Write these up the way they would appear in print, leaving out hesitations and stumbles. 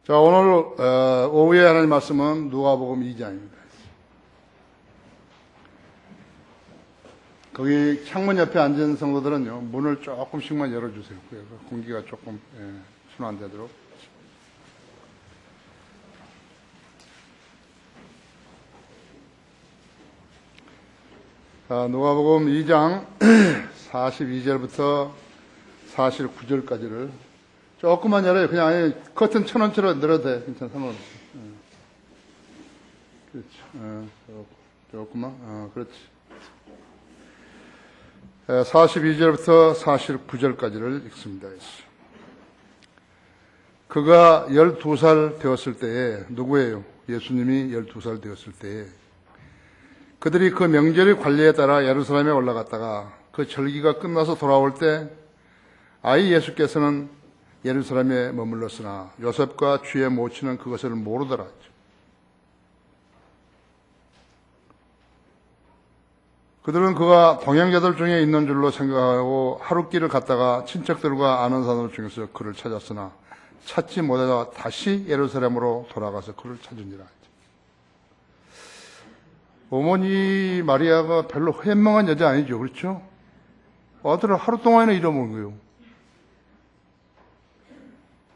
자, 오늘 오후에 하나님 말씀은 누가복음 2장입니다. 거기 창문 옆에 앉은 성도들은요, 문을 조금씩만 열어주세요. 공기가 조금 순환되도록. 자, 누가복음 2장 42절부터 49절까지를 조금만 열어요. 그냥 아예 커튼 천원처럼 늘어도 돼. 괜찮아. 상관없어. 그렇지. 조금만. 그렇지. 42절부터 49절까지를 읽습니다. 그가 12살 되었을 때에, 누구예요? 예수님이 12살 되었을 때에, 그들이 그 명절의 관리에 따라 예루살렘에 올라갔다가 그 절기가 끝나서 돌아올 때 아이 예수께서는 예루살렘에 머물렀으나 요셉과 주의 모친은 그것을 모르더라. 그들은 그가 동행자들 중에 있는 줄로 생각하고 하룻길을 갔다가 친척들과 아는 사람 중에서 그를 찾았으나 찾지 못하다가 다시 예루살렘으로 돌아가서 그를 찾으니라. 어머니 마리아가 별로 현명한 여자 아니죠. 그렇죠? 아들을 하루 동안이나 잃어먹은 거예요.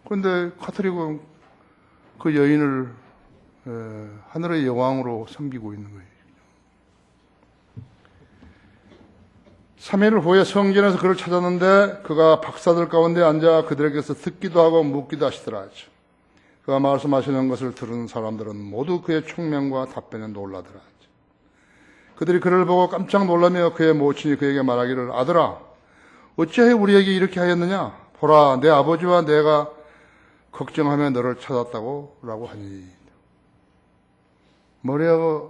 그런데 카톨릭은 그 여인을 하늘의 여왕으로 섬기고 있는 거예요. 3일 후에 성전에서 그를 찾았는데 그가 박사들 가운데 앉아 그들에게서 듣기도 하고 묻기도 하시더라. 그가 말씀하시는 것을 들은 사람들은 모두 그의 총명과 답변에 놀라더라. 그들이 그를 보고 깜짝 놀라며 그의 모친이 그에게 말하기를, 아들아, 어찌하여 우리에게 이렇게 하였느냐? 보라, 내 아버지와 내가 걱정하며 너를 찾았다고 라고 하니. 마리아가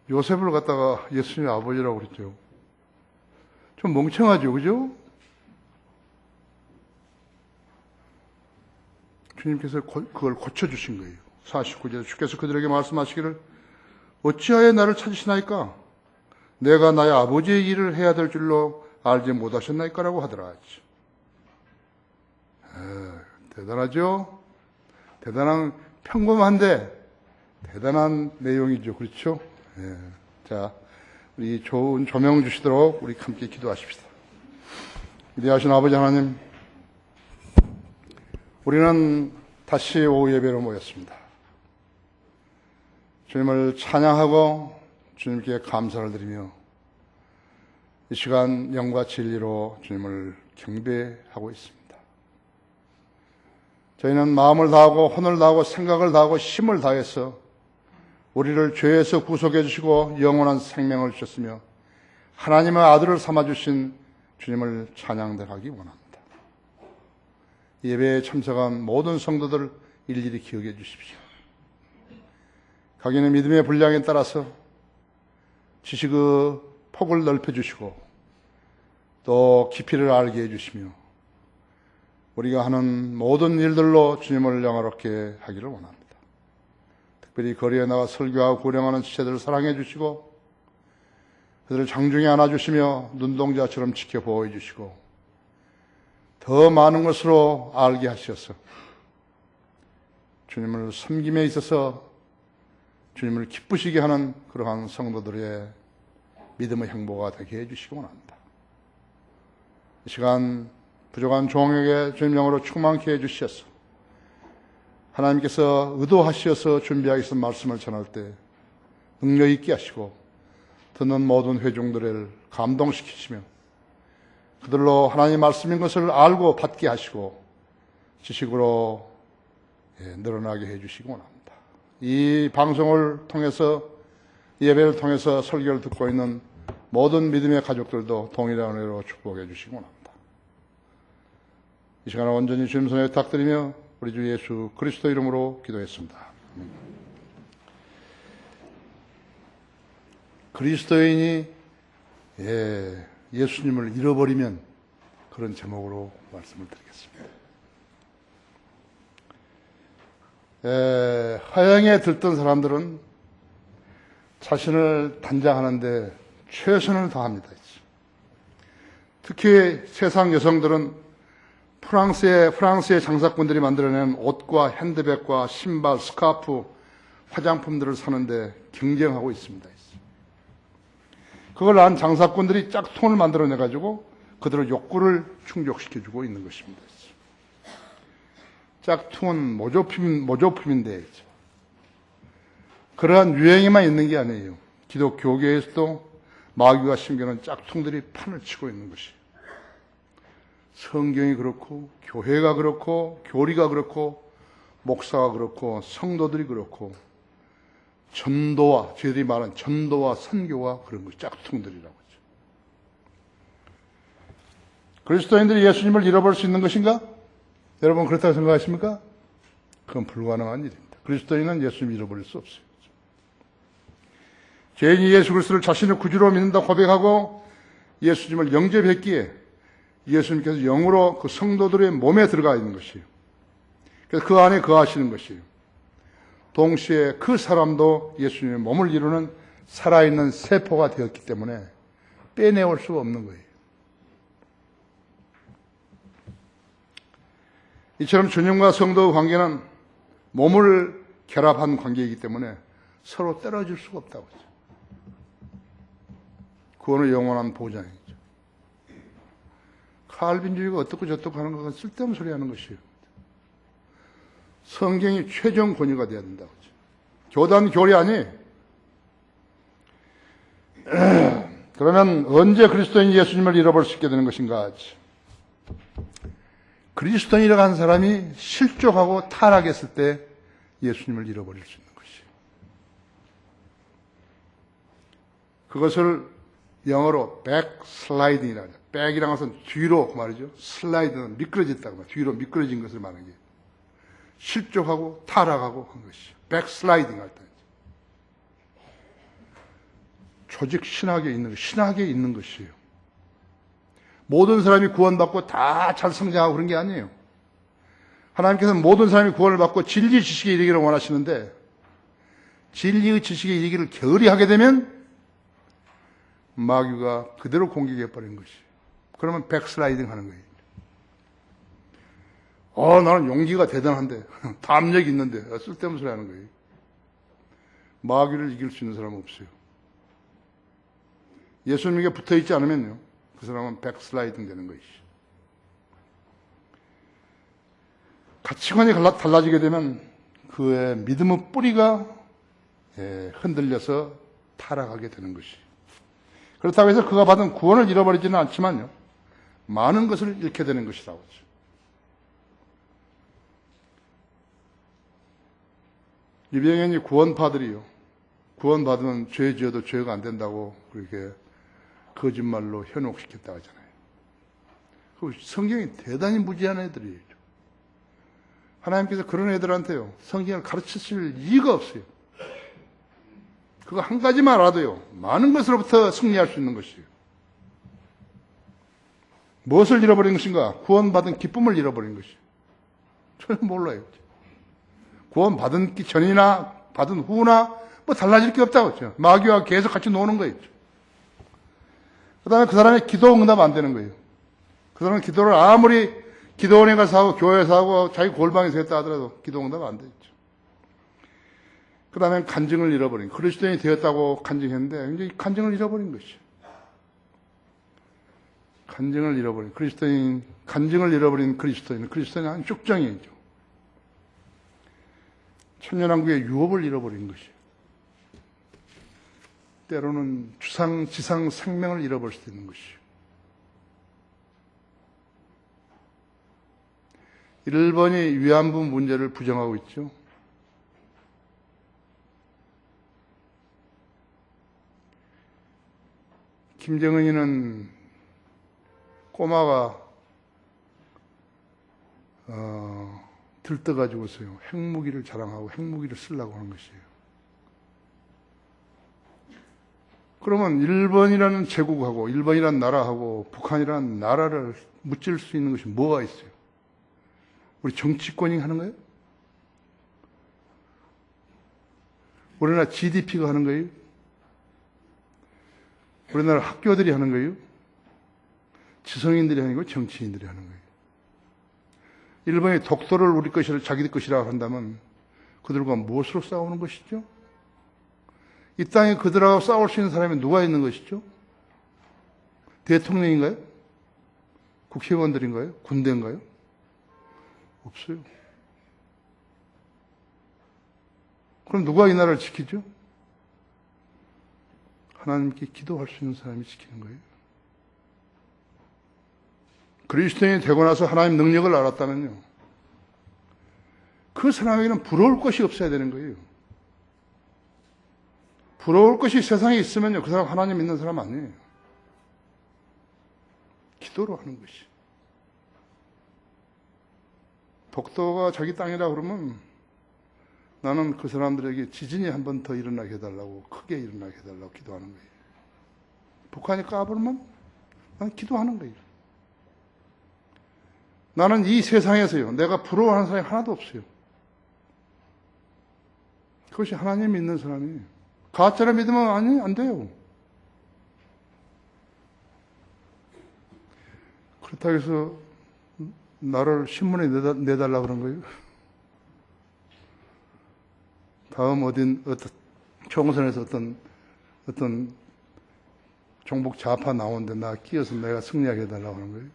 요셉을 갖다가 예수님의 아버지라고 그랬죠. 좀 멍청하죠, 그죠? 주님께서 그걸 고쳐주신 거예요. 49절 주께서 그들에게 말씀하시기를, 어찌하여 나를 찾으시나이까? 내가 나의 아버지의 일을 해야 될 줄로 알지 못하셨나이까? 라고 하더라. 대단하죠? 평범한데 대단한 내용이죠. 그렇죠? 자, 우리 좋은 조명 주시도록 우리 함께 기도하십시다. 위대하신 아버지 하나님, 우리는 다시 오후 예배로 모였습니다. 주님을 찬양하고 주님께 감사를 드리며 이 시간 영과 진리로 주님을 경배하고 있습니다. 저희는 마음을 다하고 혼을 다하고 생각을 다하고 힘을 다해서 우리를 죄에서 구속해 주시고 영원한 생명을 주셨으며 하나님의 아들을 삼아주신 주님을 찬양하기 원합니다. 예배에 참석한 모든 성도들 일일이 기억해 주십시오. 각인의 믿음의 분량에 따라서 지식의 폭을 넓혀주시고 또 깊이를 알게 해주시며 우리가 하는 모든 일들로 주님을 영화롭게 하기를 원합니다. 특별히 거리에 나가 설교하고 구령하는 지체들을 사랑해 주시고 그들을 장중에 안아주시며 눈동자처럼 지켜보호 해주시고 더 많은 것으로 알게 하셔서 주님을 섬김에 있어서 주님을 기쁘시게 하는 그러한 성도들의 믿음의 행보가 되게 해주시기 원합니다. 이 시간 부족한 종에게 주님 영으로 충만케 해주셔서 하나님께서 의도하셔서 준비하기 위해서 말씀을 전할 때 능력 있게 하시고 듣는 모든 회중들을 감동시키시며 그들로 하나님의 말씀인 것을 알고 받게 하시고 지식으로 늘어나게 해주시기 원합니다. 이 방송을 통해서 예배를 통해서 설교를 듣고 있는 모든 믿음의 가족들도 동일한 은혜로 축복해 주시기 원합니다. 이 시간을 온전히 주님 손에 부탁드리며 우리 주 예수 그리스도 이름으로 기도했습니다. 그리스도인이 예수님을 잃어버리면 그런 제목으로 말씀을 드리겠습니다. 화형에 들뜬 사람들은 자신을 단장하는데 최선을 다합니다. 특히 세상 여성들은 프랑스의 장사꾼들이 만들어낸 옷과 핸드백과 신발, 스카프, 화장품들을 사는데 경쟁하고 있습니다. 그걸 안 장사꾼들이 짝퉁을 만들어내가지고 그들의 욕구를 충족시켜주고 있는 것입니다. 짝퉁은 모조품인데 그러한 유행에만 있는 게 아니에요. 기독교계에서도 마귀와 신경은 짝퉁들이 판을 치고 있는 것이에요. 성경이 그렇고 교회가 그렇고 교리가 그렇고 목사가 그렇고 성도들이 그렇고 전도와 저희들이 말하는 전도와 선교와 그런 것 짝퉁들이라고 하죠. 그리스도인들이 예수님을 잃어버릴 수 있는 것인가? 여러분 그렇다고 생각하십니까? 그건 불가능한 일입니다. 그리스도인은 예수님을 잃어버릴 수 없어요. 죄인이 예수 그리스도를 자신의 구주로 믿는다 고백하고 예수님을 영접했기에 예수님께서 영으로 그 성도들의 몸에 들어가 있는 것이에요. 그래서 그 안에 거하시는 것이에요. 동시에 그 사람도 예수님의 몸을 이루는 살아있는 세포가 되었기 때문에 빼내올 수가 없는 거예요. 이처럼 주님과 성도의 관계는 몸을 결합한 관계이기 때문에 서로 떨어질 수가 없다고 하죠. 구원의 영원한 보장이죠. 칼빈주의가 어떻고 저떻고 하는 것은 쓸데없는 소리 하는 것이에요. 성경이 최종 권위가 되어야 된다고 하죠. 교단 교리 아니? 그러면 언제 그리스도인 예수님을 잃어버릴 수 있게 되는 것인가? 그리스도인이라고 하는 사람이 실족하고 타락했을 때 예수님을 잃어버릴 수 있는 것이에요. 그것을 영어로 백슬라이딩이라고 하죠. 백이라는 것은 뒤로 말이죠. 슬라이드는 미끄러졌다고 말이죠. 뒤로 미끄러진 것을 말하는 게 실족하고 타락하고 한 것이죠. 백슬라이딩 할 때. 조직 신학에 있는 것이에요. 모든 사람이 구원받고 다 잘 성장하고 그런 게 아니에요. 하나님께서는 모든 사람이 구원을 받고 진리 지식에 이르기를 원하시는데 진리의 지식에 이르기를 게으리 하게 되면 마귀가 그대로 공격해버린 것이에요. 그러면 백슬라이딩 하는 거예요. 나는 용기가 대단한데 담력이 있는데 쓸데없는 소리 하는 거예요. 마귀를 이길 수 있는 사람은 없어요. 예수님에게 붙어있지 않으면요 그 사람은 백슬라이딩 되는 것이죠. 가치관이 달라지게 되면 그의 믿음의 뿌리가 흔들려서 타락하게 되는 것이죠. 그렇다고 해서 그가 받은 구원을 잃어버리지는 않지만요 많은 것을 잃게 되는 것이라고 하죠. 이병현이 구원파들이요 구원받으면 죄 지어도 죄가 안 된다고 그렇게 거짓말로 현혹시켰다고 하잖아요. 성경이 대단히 무지한 애들이에요. 하나님께서 그런 애들한테요 성경을 가르치실 이유가 없어요. 그거 한 가지만 알아도요 많은 것으로부터 승리할 수 있는 것이에요. 무엇을 잃어버린 것인가? 구원받은 기쁨을 잃어버린 것이에요. 저는 몰라요. 구원받은 전이나 받은 후나 뭐 달라질 게 없다고 했죠. 마귀와 계속 같이 노는 거예요. 그 다음에 그 사람의 기도 응답 안 되는 거예요. 그 사람은 기도를 아무리 기도원에 가서 하고 교회에서 하고 자기 골방에서 했다 하더라도 기도 응답 안 되죠. 그 다음에 간증을 잃어버린 그리스도인이 되었다고 간증했는데 이제 간증을 잃어버린 것이죠. 간증을 잃어버린 간증을 잃어버린 그리스도인은 한 쭉정이죠. 천년왕국의 유업을 잃어버린 것이에요. 때로는 지상 생명을 잃어버릴 수도 있는 것이에요. 일본이 위안부 문제를 부정하고 있죠. 김정은이는 꼬마가 들떠가지고서요 핵무기를 자랑하고 핵무기를 쓰려고 하는 것이에요. 그러면 일본이라는 제국하고 일본이라는 나라하고 북한이라는 나라를 무찔 수 있는 것이 뭐가 있어요? 우리 정치권이 하는 거예요? 우리나라 GDP가 하는 거예요? 우리나라 학교들이 하는 거예요? 지성인들이 하는 거예요? 정치인들이 하는 거예요? 일본이 독도를 우리 것이라 자기들 것이라고 한다면 그들과 무엇으로 싸우는 것이죠? 이 땅에 그들하고 싸울 수 있는 사람이 누가 있는 것이죠? 대통령인가요? 국회의원들인가요? 군대인가요? 없어요. 그럼 누가 이 나라를 지키죠? 하나님께 기도할 수 있는 사람이 지키는 거예요. 그리스도인이 되고 나서 하나님 능력을 알았다면요, 그 사람에게는 부러울 것이 없어야 되는 거예요. 부러울 것이 세상에 있으면요, 그 사람 하나님 믿는 사람 아니에요. 기도로 하는 것이. 독도가 자기 땅이라 그러면 나는 그 사람들에게 지진이 한 번 더 일어나게 해달라고, 크게 일어나게 해달라고 기도하는 거예요. 북한이 까불면 나는 기도하는 거예요. 나는 이 세상에서요, 내가 부러워하는 사람이 하나도 없어요. 그것이 하나님 믿는 사람이에요. 가짜를 믿으면 아니, 안 돼요. 그렇다고 해서 나를 신문에 내달라고 그런 거예요. 다음 총선에서 어떤 종북 좌파 나오는데 나 끼어서 내가 승리하게 해달라고 하는 거예요.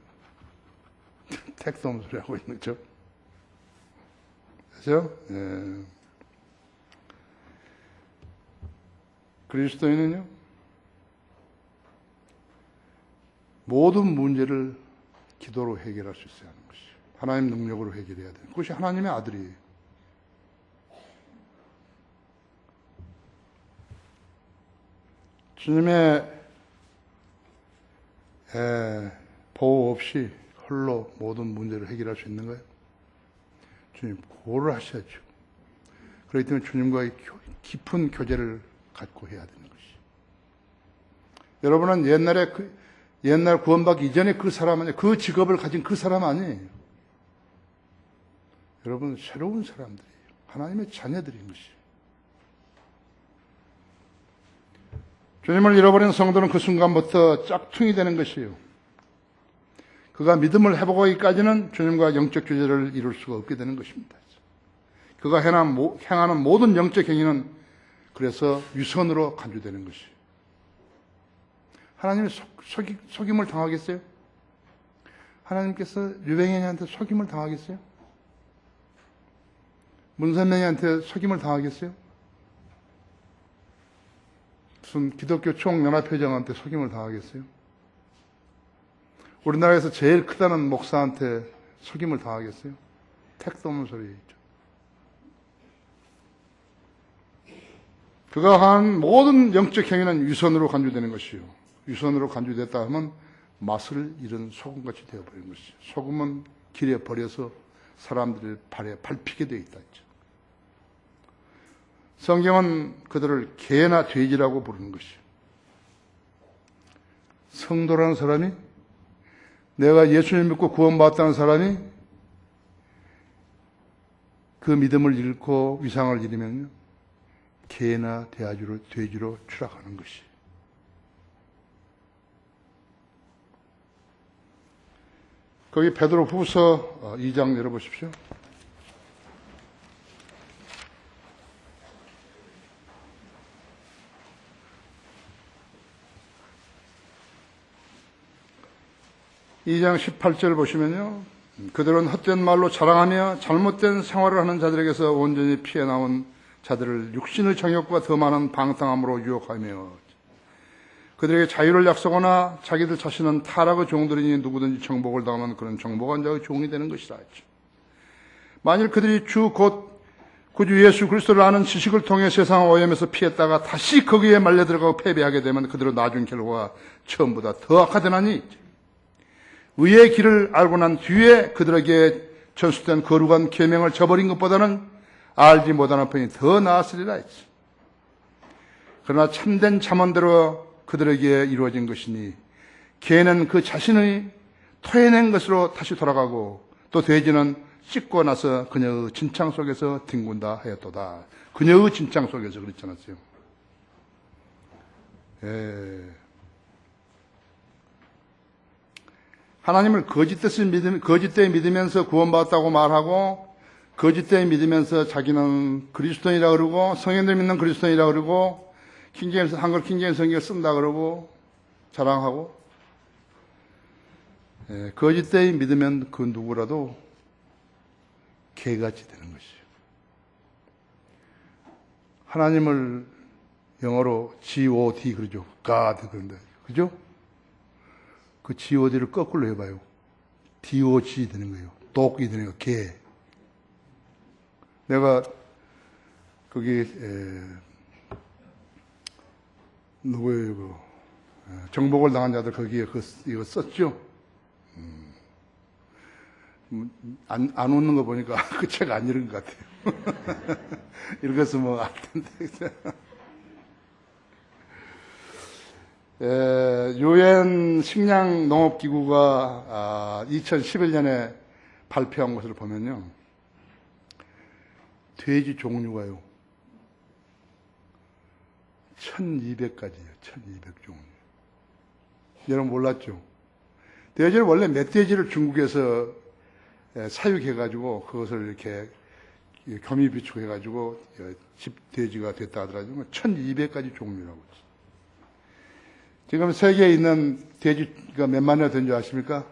택도 없는 소리 하고 있는 거죠. 그죠? 예. 그리스도인은요, 모든 문제를 기도로 해결할 수 있어야 하는 것이죠. 하나님 능력으로 해결해야 돼요. 그것이 하나님의 아들이에요. 주님의 보호 없이 홀로 모든 문제를 해결할 수 있는 거예요? 주님 보호를 하셔야죠. 그렇기 때문에 주님과의 깊은 교제를 갖고 해야 되는 것이. 여러분은 옛날 구원받기 이전에 그 사람 아니에요. 그 직업을 가진 그 사람 아니에요. 여러분은 새로운 사람들이에요. 하나님의 자녀들인 것이에요. 주님을 잃어버린 성도는 그 순간부터 짝퉁이 되는 것이에요. 그가 믿음을 회복하기까지는 주님과 영적 교제를 이룰 수가 없게 되는 것입니다. 그가 행하는 모든 영적 행위는 그래서 위선으로 간주되는 것이에요. 하나님이 속임을 당하겠어요? 하나님께서 유병현이한테 속임을 당하겠어요? 문선명이한테 속임을 당하겠어요? 무슨 기독교 총연합회장한테 속임을 당하겠어요? 우리나라에서 제일 크다는 목사한테 속임을 당하겠어요? 택도 없는 소리죠. 그가 한 모든 영적 행위는 위선으로 간주되는 것이요. 위선으로 간주됐다 하면 맛을 잃은 소금같이 되어버리는 것이죠. 소금은 길에 버려서 사람들의 발에 밟히게 되어 있다 했죠. 성경은 그들을 개나 돼지라고 부르는 것이요. 성도라는 사람이, 내가 예수님 믿고 구원받았다는 사람이 그 믿음을 잃고 위상을 잃으면요, 개나 돼지로 추락하는 것이. 거기 베드로 후서 2장 열어보십시오. (2장 18절) 보시면요, 그들은 헛된 말로 자랑하며 잘못된 생활을 하는 자들에게서 온전히 피해 나온 자들을 육신의 정욕과 더 많은 방탕함으로 유혹하며 그들에게 자유를 약속하나 자기들 자신은 타락의 종들이니 누구든지 정복을 당하면 그런 정복한 자의 종이 되는 것이라 했죠. 만일 그들이 구주 예수 그리스도를 아는 지식을 통해 세상 오염에서 피했다가 다시 거기에 말려 들어가고 패배하게 되면 그들은 나중 결과가 처음보다 더 악화되나니 의의 길을 알고 난 뒤에 그들에게 전수된 거룩한 계명을 저버린 것보다는 알지 못하는 편이 더 나았으리라 했지. 그러나 참된 잠언대로 그들에게 이루어진 것이니 개는 그 자신의 토해낸 것으로 다시 돌아가고 또 돼지는 씻고 나서 그녀의 진창 속에서 뒹군다 하였도다. 그녀의 진창 속에서 그랬지 않았어요? 하나님을 거짓되이 믿으면서 구원받았다고 말하고, 거짓되이 믿으면서 자기는 그리스도인이라 그러고, 성현들 믿는 그리스도인이라 그러고, 한글 킹제임스 성경을 쓴다 그러고, 자랑하고, 거짓되이 믿으면 그 누구라도 개같이 되는 것이에요. 하나님을 영어로 God 그러죠. God 그런데. 그죠? 그 god를 거꾸로 해봐요. dog 되는 거예요. dog이 되는 거예요. 개. 내가 거기 누구예요? 그 정복을 당한 자들 거기에 이거 썼죠. 안 웃는 거 보니까 그 책 안 읽은 것 같아요. 읽었으면 알 텐데. 유엔 식량 농업 기구가 2011년에 발표한 것을 보면요, 돼지 종류가요 1,200가지예요. 1,200종류. 여러분 몰랐죠? 돼지를 원래 멧돼지를 중국에서 사육해가지고 그것을 이렇게 겸이 비축해가지고 집돼지가 됐다 하더라도 1,200가지 종류라고. 지금 세계에 있는 돼지가 몇 마리나 된 줄 아십니까?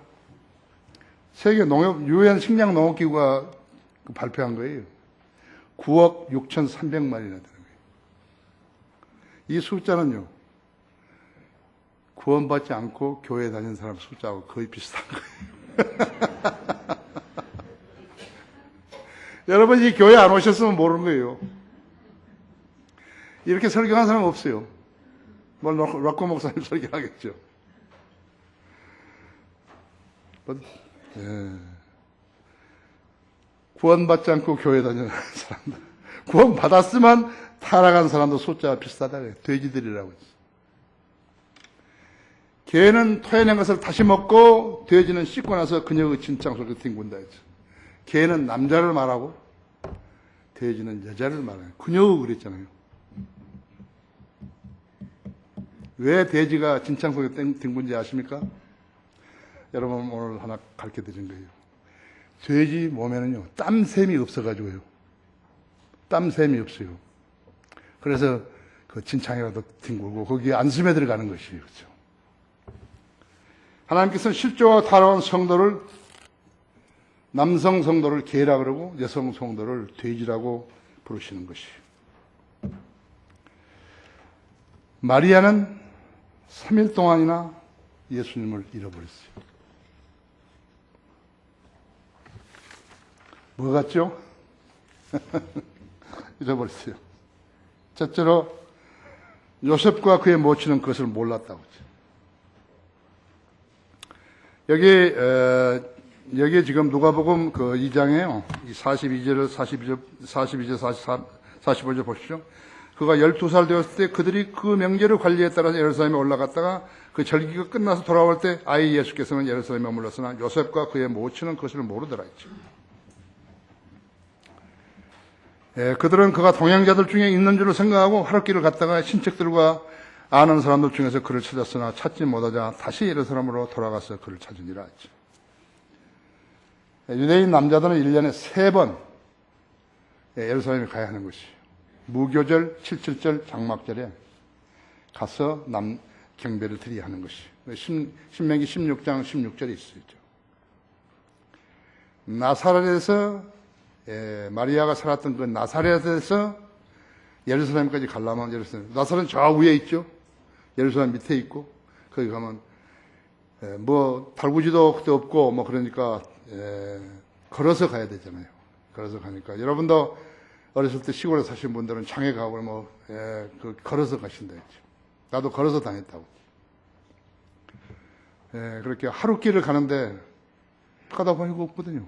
세계 유엔 식량 농업기구가 발표한 거예요. 9억 6,300마리나 되는 거예요. 이 숫자는요, 구원받지 않고 교회 다니는 사람 숫자하고 거의 비슷한 거예요. 여러분, 이 교회 안 오셨으면 모르는 거예요. 이렇게 설교한 사람 없어요. 뭘 락코 목사님 설교하겠죠. 구원받지 않고 교회 다니는 사람들. 구원받았으면 타락한 사람도 숫자가 비슷하다 그래요. 돼지들이라고 했어요. 개는 토해낸 것을 다시 먹고, 돼지는 씻고 나서 그녀의 진창 속에 뒹군다 했죠. 개는 남자를 말하고, 돼지는 여자를 말해요. 그녀의 그랬잖아요. 왜 돼지가 진창 속에 뒹군지 아십니까? 여러분 오늘 하나 가르쳐 드린 거예요. 돼지 몸에는요, 땀샘이 없어가지고요. 땀샘이 없어요. 그래서 그 진창이라도 뒹굴고 거기에 안심에 들어가는 것이에요. 그렇죠? 하나님께서는 실제와 타락한 성도를, 남성 성도를 개라 그러고 여성 성도를 돼지라고 부르시는 것이에요. 마리아는 3일 동안이나 예수님을 잃어버렸어요. 뭐 같죠? 잃어버렸어요. 첫째로 요셉과 그의 모친은 그것을 몰랐다고 했죠. 여기 지금 누가복음 그 2장에요. 42절, 45절 보시죠. 그가 12살 되었을 때 그들이 그 명절의 관리에 따라서 예루살렘에 올라갔다가 그 절기가 끝나서 돌아올 때 아이 예수께서는 예루살렘에 머물렀으나 요셉과 그의 모친은 그것을 모르더라 했죠. 그들은 그가 동행자들 중에 있는 줄로 생각하고 하룻길을 갔다가 친척들과 아는 사람들 중에서 그를 찾았으나 찾지 못하자 다시 예루살렘으로 돌아가서 그를 찾으니라 했죠. 유대인 남자들은 1년에 3번 예루살렘에 가야 하는 것이에요. 무교절, 77절, 장막절에 가서 경배를 드려야 하는 것이에요. 신명기 16장 16절에 있어요. 나사렛에서 마리아가 살았던 그 나사렛에서 예루살렘까지 가려면 나사렛은 저 위에 있죠. 예루살렘 밑에 있고 거기 가면 뭐 달구지도 그때 없고 뭐 그러니까 걸어서 가야 되잖아요. 걸어서 가니까 여러분도 어렸을 때 시골에 사신 분들은 창에 가고 걸어서 가신다 했죠. 나도 걸어서 다녔다고. 그렇게 하루 길을 가는데 가다 보니까 없거든요.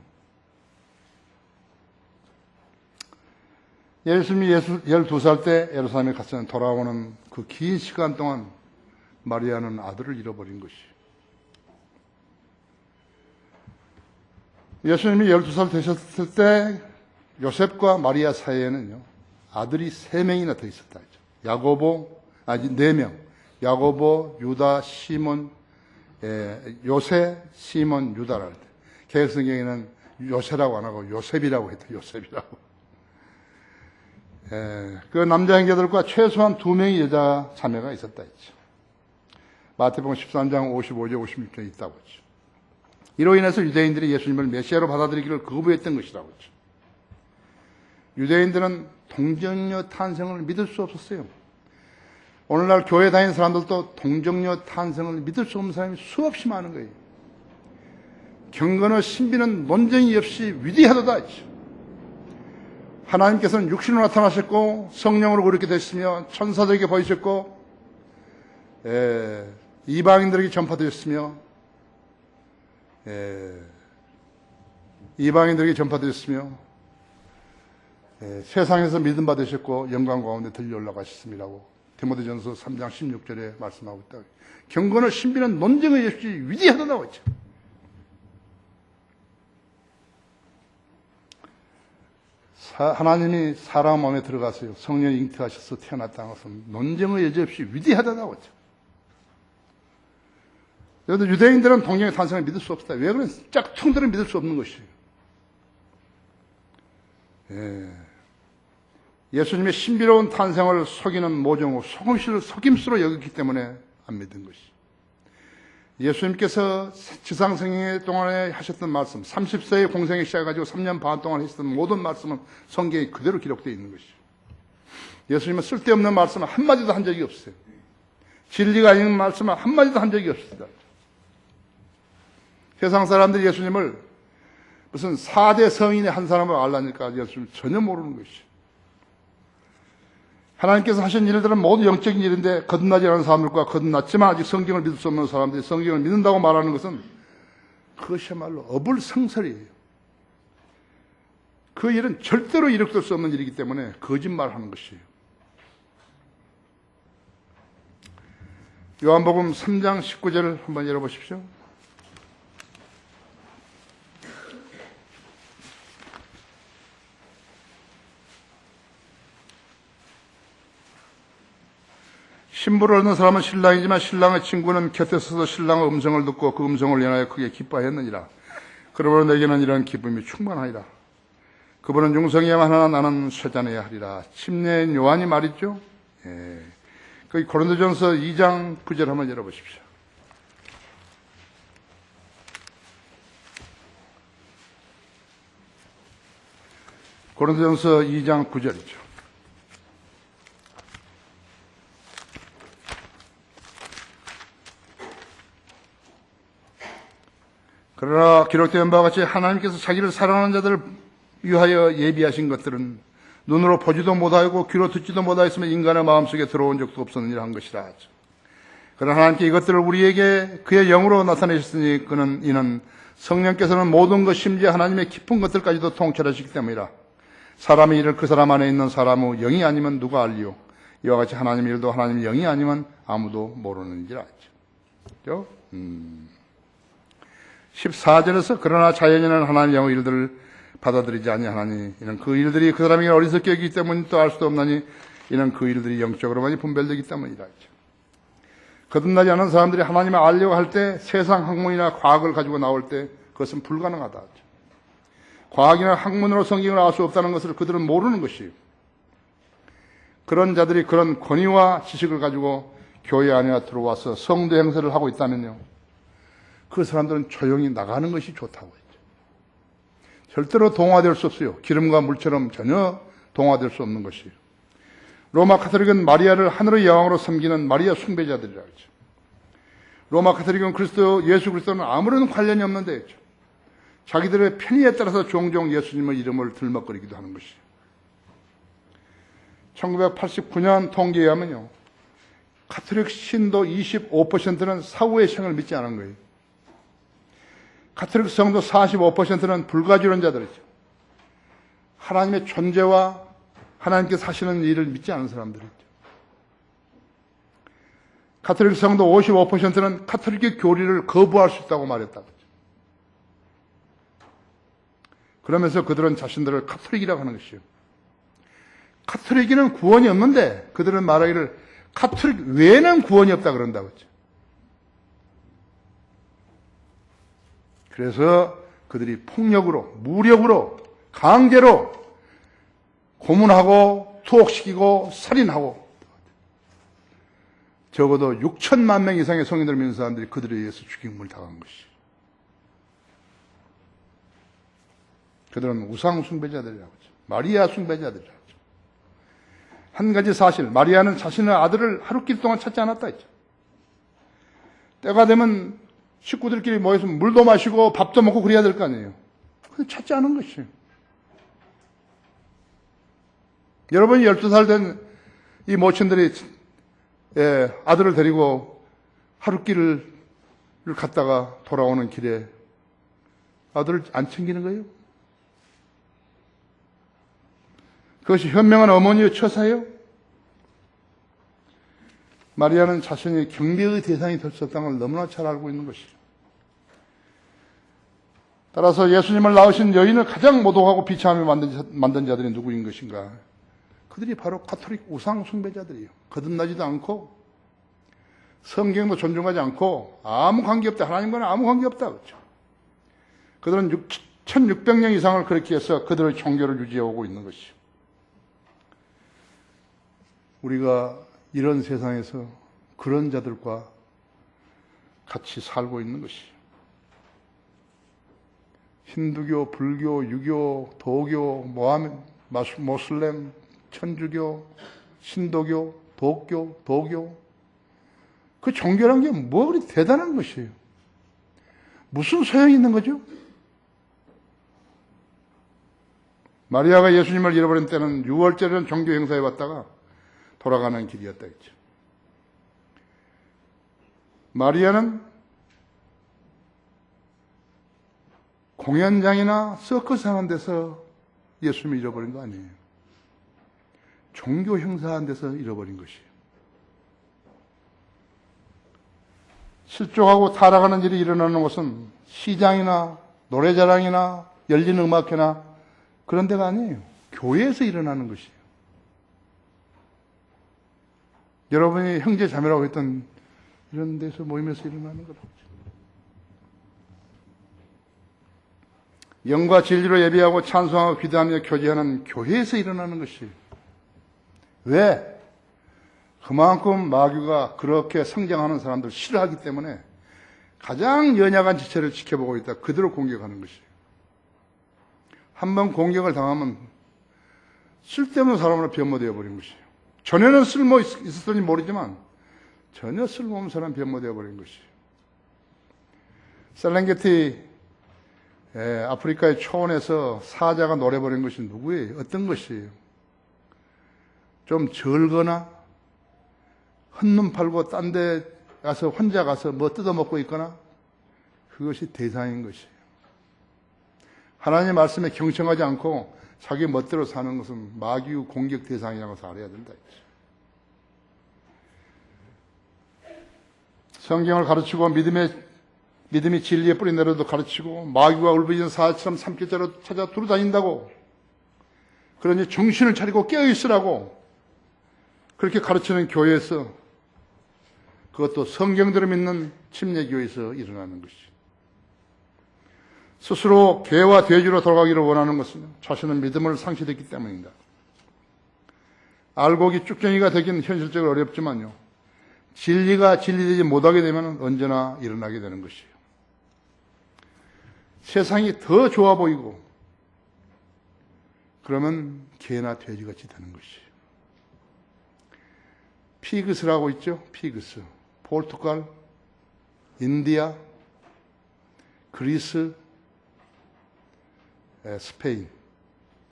예수님이 12살 때 예루살렘에 갔을 때 돌아오는 그 긴 시간 동안 마리아는 아들을 잃어버린 것이에요. 예수님이 12살 되셨을 때 요셉과 마리아 사이에는요, 아들이 3명이나 더 있었다 했죠. 4명. 야고보, 유다, 시몬, 요새, 시몬, 유다랄 때. 개혁성경에는 요새라고 안 하고 요셉이라고 했다. 요셉이라고. 그 남자 형제들과 최소한 2명의 여자 자매가 있었다 했죠. 마태복음 13장 55절 56절에 있다고 했죠. 이로 인해서 유대인들이 예수님을 메시아로 받아들이기를 거부했던 것이라고 했죠. 유대인들은 동정녀 탄생을 믿을 수 없었어요. 오늘날 교회 다니는 사람들도 동정녀 탄생을 믿을 수 없는 사람이 수없이 많은 거예요. 경건의 신비는 논쟁이 없이 위대하다 했죠. 하나님께서는 육신으로 나타나셨고 성령으로 그렇게 되시며 천사들에게 보이셨고 이방인들에게 전파되었으며 세상에서 믿음 받으셨고 영광 가운데 들려 올라가셨음이라고 디모데전서 3장 16절에 말씀하고 있다. 경건의 신비는 논쟁의 없이 위대하다고 했죠. 하나님이 사람 마음에 들어가서요. 성령이 잉태하셔서 태어났다는 것은 논쟁의 여지 없이 위대하다고 했죠. 그런데 유대인들은 동정의 탄생을 믿을 수 없다. 왜 그래? 짝퉁들은 믿을 수 없는 것이에요. 예수님의 신비로운 탄생을 속이는 모종으로 속임수로 여겼기 때문에 안 믿은 것이죠. 예수님께서 지상생애 동안에 하셨던 말씀, 30세의 공생에 시작해가지고 3년 반 동안 하셨던 모든 말씀은 성경에 그대로 기록되어 있는 것이죠. 예수님은 쓸데없는 말씀을 한마디도 한 적이 없어요. 진리가 아닌 말씀을 한마디도 한 적이 없습니다. 세상 사람들이 예수님을 무슨 4대 성인의 한 사람을 알라니까 예수님 전혀 모르는 것이죠. 하나님께서 하신 일들은 모두 영적인 일인데 거듭나지 않은 사람들과 거듭났지만 아직 성경을 믿을 수 없는 사람들이 성경을 믿는다고 말하는 것은 그것이야말로 어불성설이에요. 그 일은 절대로 이룩될 수 없는 일이기 때문에 거짓말하는 것이에요. 요한복음 3장 19절을 한번 열어보십시오. 신부를 얻는 사람은 신랑이지만 신랑의 친구는 곁에 서서 신랑의 음성을 듣고 그 음성을 인하여 크게 기뻐했느니라. 그러므로 내게는 이런 기쁨이 충만하리라. 그분은 융성이야만 하나 나는 쇠잔해야 하리라. 침례인 요한이 말이죠. 그 고린도전서 2장 9절 한번 열어보십시오. 고린도전서 2장 9절이죠. 그러나 기록된 바와 같이 하나님께서 자기를 사랑하는 자들을 위하여 예비하신 것들은 눈으로 보지도 못하고 귀로 듣지도 못하였으며 인간의 마음속에 들어온 적도 없었느니라 한 것이라. 그러나 하나님께 이것들을 우리에게 그의 영으로 나타내셨으니 이는 성령께서는 모든 것 심지어 하나님의 깊은 것들까지도 통찰하시기 때문이라. 사람의 일을 그 사람 안에 있는 사람의 영이 아니면 누가 알리요. 이와 같이 하나님의 일도 하나님의 영이 아니면 아무도 모르는지라. 14절에서 그러나 자연인은 하나님의 영의 일들을 받아들이지 아니하나니 이는 그 일들이 그 사람에게 어리석게 여기기 때문에 또 알 수도 없나니 이는 그 일들이 영적으로 많이 분별되기 때문이라. 거듭나지 않은 사람들이 하나님을 알려고 할 때 세상 학문이나 과학을 가지고 나올 때 그것은 불가능하다. 과학이나 학문으로 성경을 알 수 없다는 것을 그들은 모르는 것이에요. 그런 자들이 그런 권위와 지식을 가지고 교회 안에 들어와서 성도 행세를 하고 있다면요, 그 사람들은 조용히 나가는 것이 좋다고 했죠. 절대로 동화될 수 없어요. 기름과 물처럼 전혀 동화될 수 없는 것이에요. 로마 카톨릭은 마리아를 하늘의 여왕으로 섬기는 마리아 숭배자들이라고 했죠. 로마 카톨릭은 예수 그리스도는 아무런 관련이 없는데 했죠. 자기들의 편의에 따라서 종종 예수님의 이름을 들먹거리기도 하는 것이에요. 1989년 통계에 하면요, 카톨릭 신도 25%는 사후의 생을 믿지 않은 거예요. 카톨릭 성도 45%는 불가지론자들이죠. 하나님의 존재와 하나님께서 하시는 일을 믿지 않은 사람들이죠. 카톨릭 성도 55%는 카톨릭의 교리를 거부할 수 있다고 말했다고 했죠. 그러면서 그들은 자신들을 카톨릭이라고 하는 것이요. 카톨릭에는 구원이 없는데 그들은 말하기를 카톨릭 외에는 구원이 없다 그런다고 했죠. 그래서 그들이 폭력으로, 무력으로, 강제로 고문하고 투옥시키고 살인하고 적어도 6천만 명 이상의 성인들 믿는 사람들이 그들에 의해서 죽임을 당한 것이. 그들은 우상 숭배자들이라고 하죠. 마리아 숭배자들이라고 하죠. 한 가지 사실, 마리아는 자신의 아들을 하루길 동안 찾지 않았다 했죠. 때가 되면 식구들끼리 모여서 물도 마시고 밥도 먹고 그래야 될 거 아니에요. 근데 찾지 않은 것이에요. 여러분이 12살 된 이 모친들이 아들을 데리고 하루길을 갔다가 돌아오는 길에 아들을 안 챙기는 거예요? 그것이 현명한 어머니의 처사예요? 마리아는 자신이 경배의 대상이 될 수 없다는 걸 너무나 잘 알고 있는 것이죠. 따라서 예수님을 낳으신 여인을 가장 모독하고 비참하게 만든 자들이 누구인 것인가? 그들이 바로 가톨릭 우상 숭배자들이에요. 거듭나지도 않고 성경도 존중하지 않고 아무 관계없다. 하나님과는 아무 관계없다. 그렇죠. 그들은 1600년 이상을 그렇게 해서 그들의 종교를 유지해오고 있는 것이죠. 우리가 이런 세상에서 그런 자들과 같이 살고 있는 것이죠. 힌두교, 불교, 유교, 도교, 모슬렘, 천주교, 신도교, 도교. 그 종교란 게 뭐 그리 대단한 것이에요. 무슨 소용이 있는 거죠? 마리아가 예수님을 잃어버린 때는 6월절이라는 종교 행사에 왔다가 돌아가는 길이었다 했죠. 마리아는 공연장이나 서커스 하는 데서 예수님을 잃어버린 거 아니에요. 종교 행사하는 데서 잃어버린 것이에요. 실족하고 타락하는 일이 일어나는 곳은 시장이나 노래자랑이나 열린 음악회나 그런 데가 아니에요. 교회에서 일어나는 것이에요. 여러분이 형제 자매라고 했던 이런 데서 모임에서 일어나는 거라고. 영과 진리로 예배하고 찬송하고 기도하며 교제하는 교회에서 일어나는 것이에요. 왜? 그만큼 마귀가 그렇게 성장하는 사람들을 싫어하기 때문에 가장 연약한 지체를 지켜보고 있다. 그대로 공격하는 것이에요. 한번 공격을 당하면 쓸데없는 사람으로 변모되어 버린 것이에요. 전에는 쓸모 있었을지 모르지만 전혀 쓸모없는 사람 변모되어 버린 것이에요. 셀렌게티 아프리카의 초원에서 사자가 노래버린 것이 누구예요? 어떤 것이에요? 좀 절거나 헛눈 팔고 딴 데 가서 혼자 가서 뭐 뜯어먹고 있거나 그것이 대상인 것이에요. 하나님의 말씀에 경청하지 않고 자기 멋대로 사는 것은 마귀의 공격 대상이라고 해서 알아야 된다. 성경을 가르치고 믿음이 진리의 뿌리내려도 가르치고 마귀가 울부짖는 사자처럼 산길자로 찾아 두루다닌다고, 그러니 정신을 차리고 깨어있으라고 그렇게 가르치는 교회에서, 그것도 성경대로 믿는 침례교회에서 일어나는 것이죠. 스스로 개와 돼지로 돌아가기를 원하는 것은 자신의 믿음을 상실했기 때문입니다. 알곡이 쭉정이가 되긴 현실적으로 어렵지만요, 진리가 진리되지 못하게 되면 언제나 일어나게 되는 것이에요. 세상이 더 좋아 보이고 그러면 개나 돼지같이 되는 것이에요. 피그스라고 있죠? 피그스. 포르투갈, 인디아, 그리스, 스페인.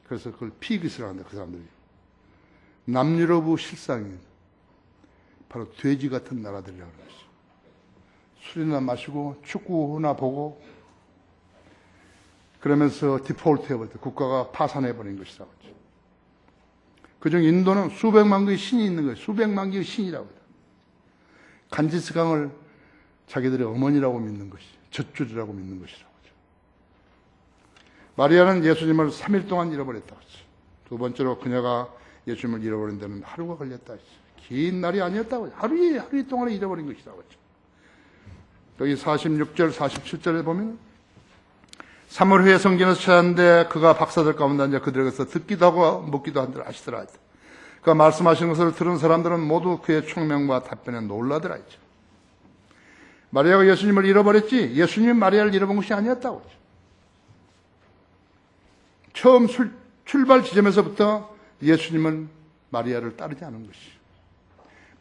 그래서 그걸 피그스라고 한다, 그 사람들이. 남유럽의 실상이 바로 돼지 같은 나라들이라고 하는 것이죠. 술이나 마시고 축구나 보고 그러면서 디폴트 해버릴 때 국가가 파산해버린 것이라고 하죠. 그중 인도는 수백만 개의 신이 있는 거예요. 수백만 개의 신이라고 해요. 간지스강을 자기들의 어머니라고 믿는 것이, 젖줄이라고 믿는 것이라고 하죠. 마리아는 예수님을 3일 동안 잃어버렸다고 하죠. 두 번째로 그녀가 예수님을 잃어버린 데는 하루가 걸렸다 했죠. 긴 날이 아니었다고 하죠. 하루 동안에 잃어버린 것이라고 하죠. 여기 46절, 47절에 보면 3월 후에 성전에서 찾았는데 그가 박사들 가운데 앉아 그들에게서 듣기도 하고 묻기도 한들 하시더라. 그가 말씀하시는 것을 들은 사람들은 모두 그의 총명과 답변에 놀라더라. 마리아가 예수님을 잃어버렸지 예수님이 마리아를 잃어본 것이 아니었다고. 처음 출발 지점에서부터 예수님은 마리아를 따르지 않은 것이에요.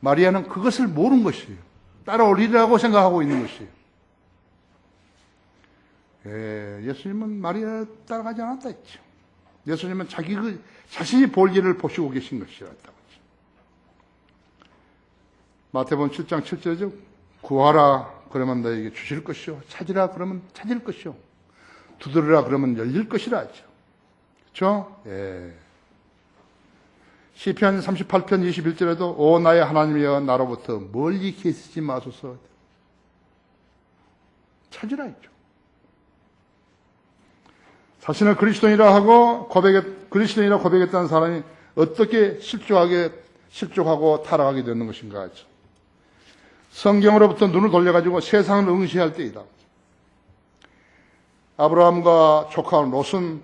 마리아는 그것을 모르는 것이에요. 따라오리라고 생각하고 있는 것이에요. 예수님은 마리아 따라가지 않았다 했죠. 예수님은 자신이 볼 일을 보시고 계신 것이었다고. 마태복음 7장 7절이죠. 구하라 그러면 너에게 주실 것이요, 찾으라 그러면 찾을 것이요, 두드리라 그러면 열릴 것이라 하죠. 그렇죠? 시편 38편 21절에도 오 나의 하나님이여 나로부터 멀리 계시지 마소서. 찾으라 했죠. 자신을 그리스도인이라 하고 그리스도인이라 고백했다는 사람이 어떻게 실족하고 타락하게 되는 것인가 하죠. 성경으로부터 눈을 돌려가지고 세상을 응시할 때이다. 아브라함과 조카 롯은